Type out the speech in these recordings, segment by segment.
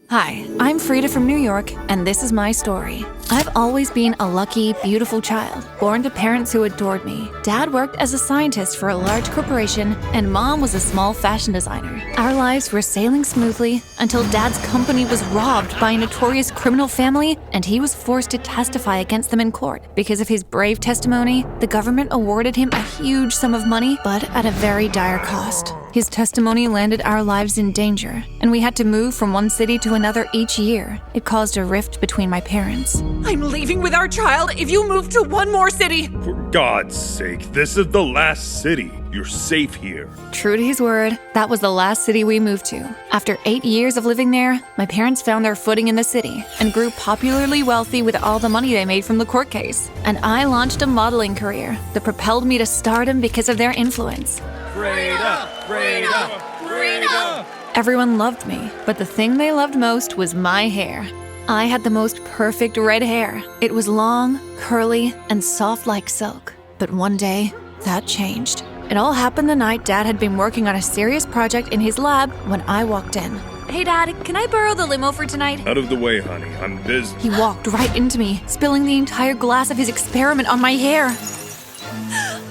Hi, I'm Frida from New York, and this is my story. I've always been a lucky, beautiful child, born to parents who adored me. Dad worked as a scientist for a large corporation, and Mom was a small fashion designer. Our lives were sailing smoothly until Dad's company was robbed by a notorious criminal family, and he was forced to testify against them in court. Because of his brave testimony, the government awarded him a huge sum of money, but at a very dire cost. His testimony landed our lives in danger, and we had to move from one city to another each year. It caused a rift between my parents. I'm leaving with our child if you move to one more city! For God's sake, this is the last city. You're safe here. True to his word, that was the last city we moved to. After 8 years of living there, my parents found their footing in the city and grew popularly wealthy with all the money they made from the court case. And I launched a modeling career that propelled me to stardom because of their influence. Frida! Frida! Frida! Everyone loved me, but the thing they loved most was my hair. I had the most perfect red hair. It was long, curly, and soft like silk. But one day, that changed. It all happened the night Dad had been working on a serious project in his lab when I walked in. Hey Dad, can I borrow the limo for tonight? Out of the way, honey. I'm busy. He walked right into me, spilling the entire glass of his experiment on my hair.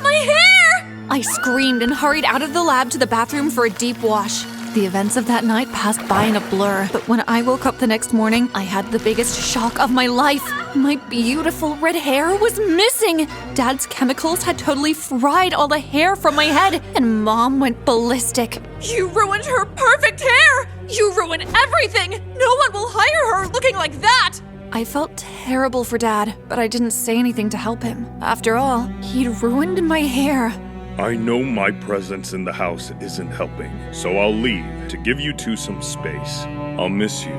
My hair! I screamed and hurried out of the lab to the bathroom for a deep wash. The events of that night passed by in a blur, but when I woke up the next morning, I had the biggest shock of my life. My beautiful red hair was missing. Dad's chemicals had totally fried all the hair from my head, and Mom went ballistic. You ruined her perfect hair! You ruined everything! No one will hire her looking like that! I felt terrible for Dad, but I didn't say anything to help him. After all, he'd ruined my hair. I know my presence in the house isn't helping, so I'll leave to give you two some space. I'll miss you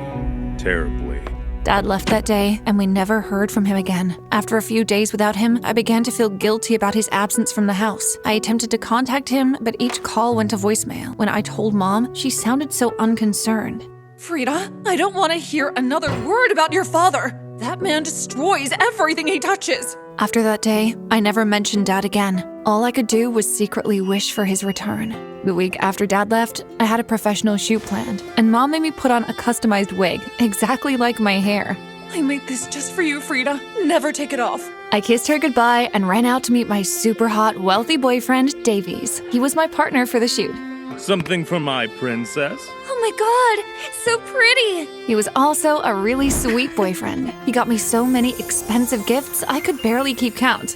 terribly. Dad left that day, and we never heard from him again. After a few days without him, I began to feel guilty about his absence from the house. I attempted to contact him, but each call went to voicemail. When I told Mom, she sounded so unconcerned. Frida, I don't want to hear another word about your father. That man destroys everything he touches. After that day, I never mentioned Dad again. All I could do was secretly wish for his return. The week after Dad left, I had a professional shoot planned, and Mom made me put on a customized wig, exactly like my hair. I made this just for you, Frida. Never take it off. I kissed her goodbye and ran out to meet my super hot, wealthy boyfriend, Davies. He was my partner for the shoot. Something for my princess? Oh my god, it's so pretty! He was also a really sweet boyfriend. He got me so many expensive gifts, I could barely keep count.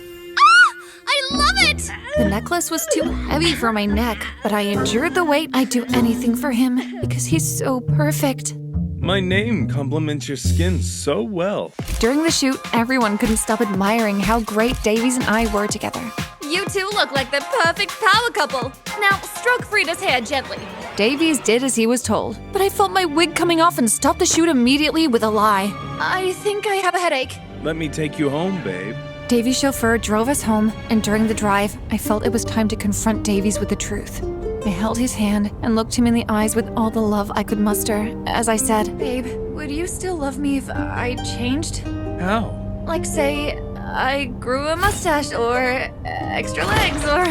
I love it! The necklace was too heavy for my neck, but I endured the weight. I'd do anything for him because he's so perfect. My name complements your skin so well. During the shoot, everyone couldn't stop admiring how great Davies and I were together. You two look like the perfect power couple. Now, stroke Frida's hair gently. Davies did as he was told, but I felt my wig coming off and stopped the shoot immediately with a lie. I think I have a headache. Let me take you home, babe. Davies' chauffeur drove us home, and during the drive, I felt it was time to confront Davies with the truth. I held his hand and looked him in the eyes with all the love I could muster as I said, Babe, would you still love me if I changed? How? Like, say, I grew a mustache or extra legs or...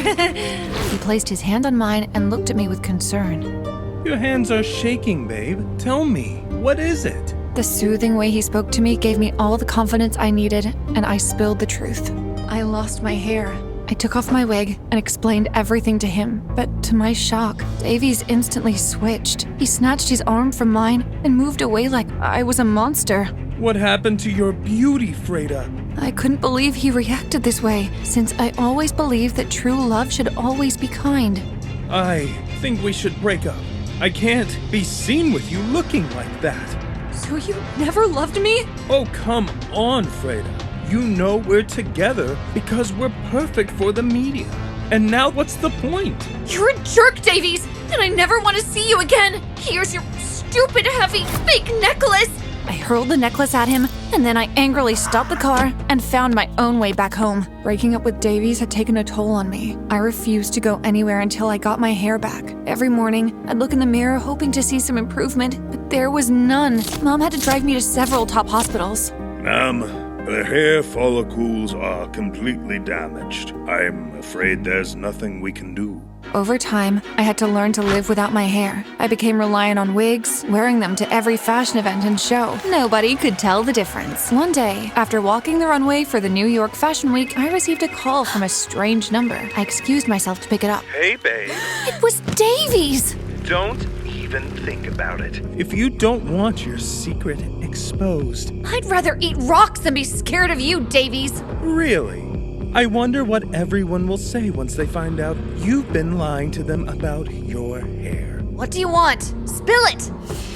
He placed his hand on mine and looked at me with concern. Your hands are shaking, babe. Tell me, what is it? The soothing way he spoke to me gave me all the confidence I needed, and I spilled the truth. I lost my hair. I took off my wig and explained everything to him, but to my shock, Davies instantly switched. He snatched his arm from mine and moved away like I was a monster. What happened to your beauty, Frida? I couldn't believe he reacted this way, since I always believed that true love should always be kind. I think we should break up. I can't be seen with you looking like that. So you never loved me? Oh, come on, Frida. You know we're together because we're perfect for the media. And now what's the point? You're a jerk, Davies, and I never want to see you again. Here's your stupid, heavy, fake necklace. I hurled the necklace at him, and then I angrily stopped the car and found my own way back home. Breaking up with Davies had taken a toll on me. I refused to go anywhere until I got my hair back. Every morning, I'd look in the mirror hoping to see some improvement, but there was none. Mom had to drive me to several top hospitals. Ma'am, the hair follicles are completely damaged. I'm afraid there's nothing we can do. Over time, I had to learn to live without my hair. I became reliant on wigs, wearing them to every fashion event and show. Nobody could tell the difference. One day, after walking the runway for the New York Fashion Week, I received a call from a strange number. I excused myself to pick it up. Hey, babe. It was Davies! Don't even think about it. If you don't want your secret exposed. I'd rather eat rocks than be scared of you, Davies. Really? I wonder what everyone will say once they find out you've been lying to them about your hair. What do you want? Spill it!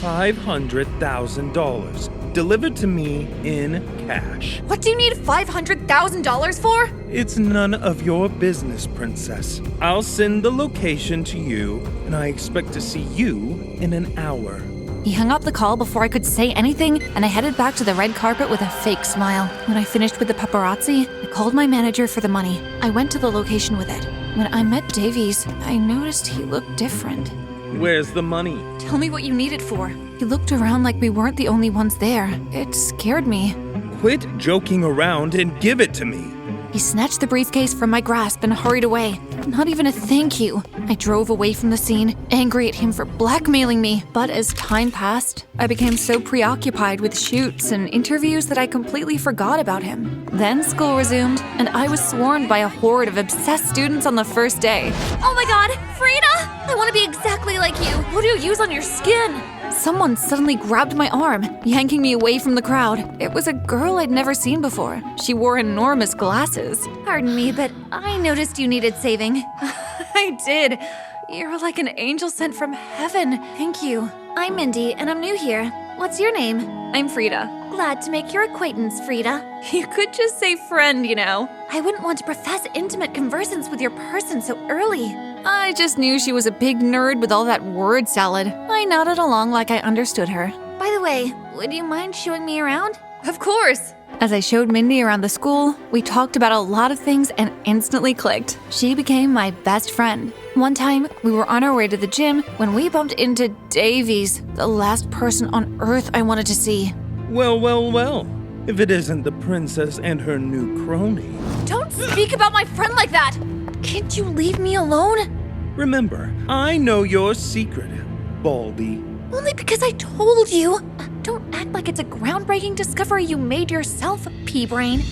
$500,000 delivered to me in cash. What do you need $500,000 for? It's none of your business, princess. I'll send the location to you, and I expect to see you in an hour. He hung up the call before I could say anything, and I headed back to the red carpet with a fake smile. When I finished with the paparazzi, I called my manager for the money. I went to the location with it. When I met Davies, I noticed he looked different. Where's the money? Tell me what you need it for. He looked around like we weren't the only ones there. It scared me. Quit joking around and give it to me. He snatched the briefcase from my grasp and hurried away. Not even a thank you. I drove away from the scene, angry at him for blackmailing me. But as time passed, I became so preoccupied with shoots and interviews that I completely forgot about him. Then school resumed, and I was swarmed by a horde of obsessed students on the first day. Oh my god, Frida! I want to be exactly like you. What do you use on your skin? Someone suddenly grabbed my arm, yanking me away from the crowd. It was a girl I'd never seen before. She wore enormous glasses. Pardon me, but I noticed you needed saving. I did. You're like an angel sent from heaven. Thank you. I'm Mindy, and I'm new here. What's your name? I'm Frida. Glad to make your acquaintance, Frida. You could just say friend, you know. I wouldn't want to profess intimate conversance with your person so early. I just knew she was a big nerd with all that word salad. I nodded along like I understood her. By the way, would you mind showing me around? Of course. As I showed Mindy around the school, we talked about a lot of things and instantly clicked. She became my best friend. One time, we were on our way to the gym when we bumped into Davies, the last person on earth I wanted to see. Well. If it isn't the princess and her new crony. Don't speak about my friend like that. Can't you leave me alone? Remember, I know your secret, Baldy. Only because I told you. Don't act like it's a groundbreaking discovery you made yourself, pea-brain.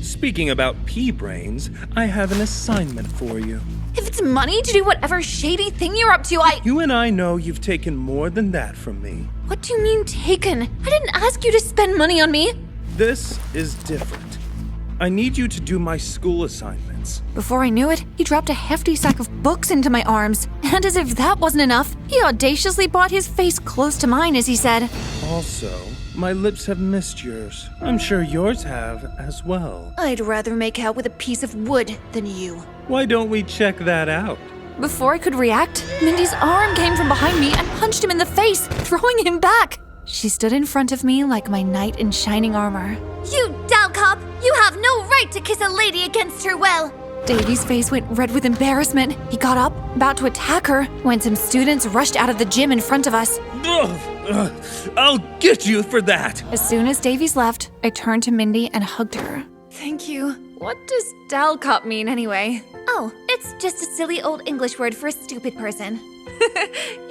Speaking about pea brains, I have an assignment for you. If it's money to do whatever shady thing you're up to, You and I know you've taken more than that from me. What do you mean taken? I didn't ask you to spend money on me. This is different. I need you to do my school assignments. Before I knew it, he dropped a hefty sack of books into my arms. And as if that wasn't enough, he audaciously brought his face close to mine as he said, Also, my lips have missed yours. I'm sure yours have as well. I'd rather make out with a piece of wood than you. Why don't we check that out? Before I could react, Mindy's arm came from behind me and punched him in the face, throwing him back. She stood in front of me like my knight in shining armor. You dal cop! You have no right to kiss a lady against her will! Davy's face went red with embarrassment. He got up, about to attack her, when some students rushed out of the gym in front of us. I'll get you for that! As soon as Davies left, I turned to Mindy and hugged her. Thank you. What does dalcop mean anyway? Oh, it's just a silly old English word for a stupid person.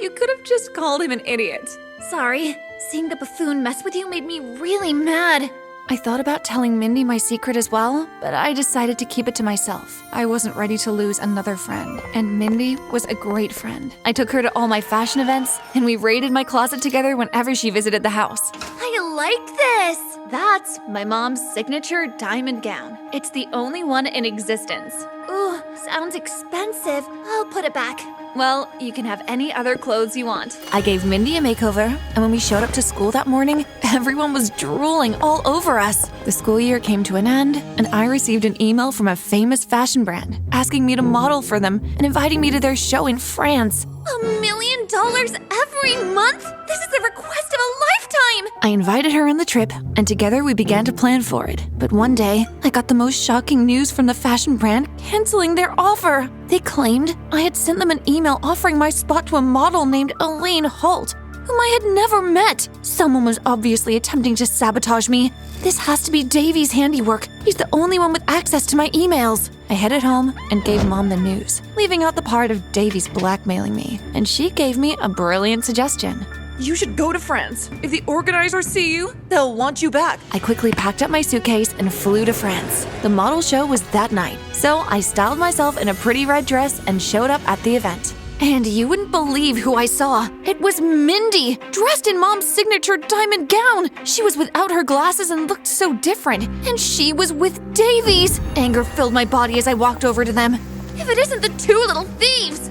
You could have just called him an idiot. Sorry, seeing the buffoon mess with you made me really mad. I thought about telling Mindy my secret as well, but I decided to keep it to myself. I wasn't ready to lose another friend, and Mindy was a great friend. I took her to all my fashion events, and we raided my closet together whenever she visited the house. I like this! That's my mom's signature diamond gown. It's the only one in existence. Ooh, sounds expensive. I'll put it back. Well, you can have any other clothes you want. I gave Mindy a makeover, and when we showed up to school that morning, everyone was drooling all over us. The school year came to an end, and I received an email from a famous fashion brand asking me to model for them and inviting me to their show in France. $1 million every month? This is the request of a lifetime! I invited her on the trip, and together we began to plan for it. But one day, I got the most shocking news from the fashion brand canceling their offer. They claimed I had sent them an email offering my spot to a model named Elaine Holt, whom I had never met. Someone was obviously attempting to sabotage me. This has to be Davy's handiwork. He's the only one with access to my emails. I headed home and gave Mom the news, leaving out the part of Davy's blackmailing me, and she gave me a brilliant suggestion. You should go to France. If the organizers see you, they'll want you back. I quickly packed up my suitcase and flew to France. The model show was that night, so I styled myself in a pretty red dress and showed up at the event. And you wouldn't believe who I saw. It was Mindy, dressed in Mom's signature diamond gown. She was without her glasses and looked so different. And she was with Davies. Anger filled my body as I walked over to them. If it isn't the two little thieves!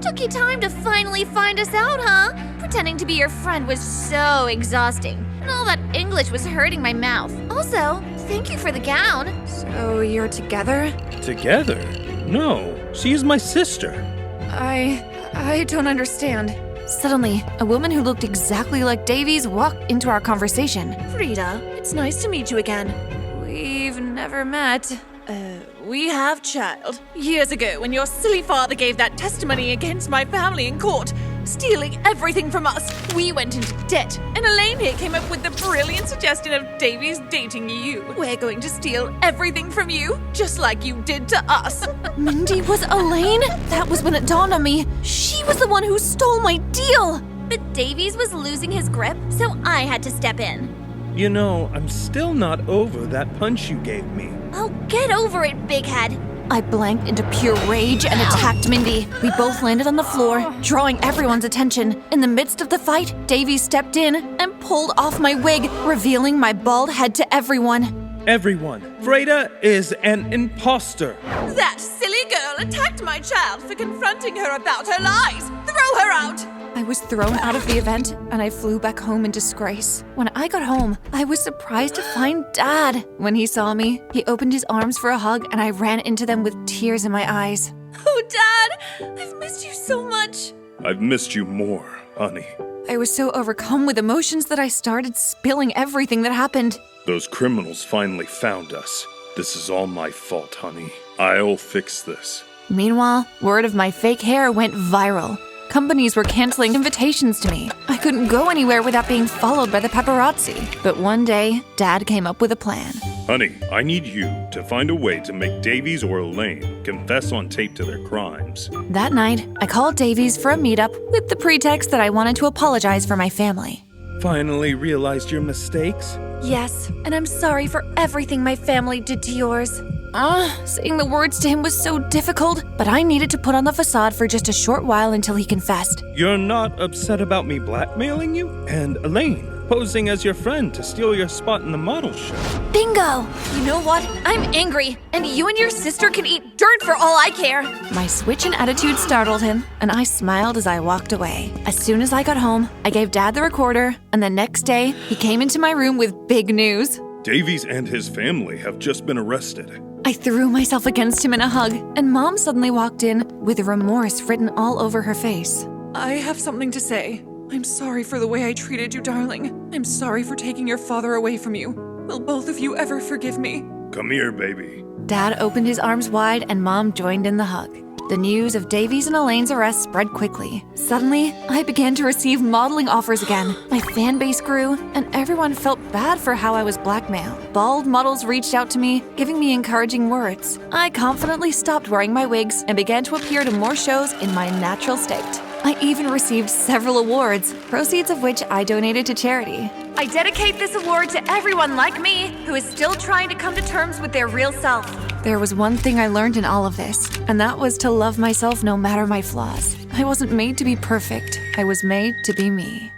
Took you time to finally find us out, huh? Pretending to be your friend was so exhausting. And all that English was hurting my mouth. Also, thank you for the gown. So you're together? Together? No, she is my sister. I don't understand. Suddenly, a woman who looked exactly like Davies walked into our conversation. Frida, it's nice to meet you again. We've never met. We have, child. Years ago, when your silly father gave that testimony against my family in court, stealing everything from us, we went into debt. And Elaine here came up with the brilliant suggestion of Davies dating you. We're going to steal everything from you, just like you did to us. Mindy was Elaine? That was when it dawned on me. She was the one who stole my deal. But Davies was losing his grip, so I had to step in. You know, I'm still not over that punch you gave me. Oh, get over it, big head. I blanked into pure rage and attacked Mindy. We both landed on the floor, drawing everyone's attention. In the midst of the fight, Davies stepped in and pulled off my wig, revealing my bald head to everyone. Everyone, Frida is an imposter. That silly girl attacked my child for confronting her about her lies. Throw her out! I was thrown out of the event, and I flew back home in disgrace. When I got home, I was surprised to find Dad. When he saw me, he opened his arms for a hug, and I ran into them with tears in my eyes. Oh, Dad, I've missed you so much. I've missed you more, honey. I was so overcome with emotions that I started spilling everything that happened. Those criminals finally found us. This is all my fault, honey. I'll fix this. Meanwhile, word of my fake hair went viral. Companies were canceling invitations to me. I couldn't go anywhere without being followed by the paparazzi. But one day, Dad came up with a plan. Honey, I need you to find a way to make Davies or Elaine confess on tape to their crimes. That night, I called Davies for a meetup with the pretext that I wanted to apologize for my family. Finally realized your mistakes? Yes, and I'm sorry for everything my family did to yours. Saying the words to him was so difficult, but I needed to put on the facade for just a short while until he confessed. You're not upset about me blackmailing you? And Elaine, posing as your friend to steal your spot in the model show. Bingo! You know what? I'm angry, and you and your sister can eat dirt for all I care. My switch in attitude startled him, and I smiled as I walked away. As soon as I got home, I gave Dad the recorder, and the next day, he came into my room with big news. Davies and his family have just been arrested. I threw myself against him in a hug, and Mom suddenly walked in with remorse written all over her face. I have something to say. I'm sorry for the way I treated you, darling. I'm sorry for taking your father away from you. Will both of you ever forgive me? Come here, baby. Dad opened his arms wide, and Mom joined in the hug. The news of Davies and Elaine's arrest spread quickly. Suddenly, I began to receive modeling offers again. My fan base grew, and everyone felt bad for how I was blackmailed. Bald models reached out to me, giving me encouraging words. I confidently stopped wearing my wigs and began to appear to more shows in my natural state. I even received several awards, proceeds of which I donated to charity. I dedicate this award to everyone like me who is still trying to come to terms with their real self. There was one thing I learned in all of this, and that was to love myself no matter my flaws. I wasn't made to be perfect. I was made to be me.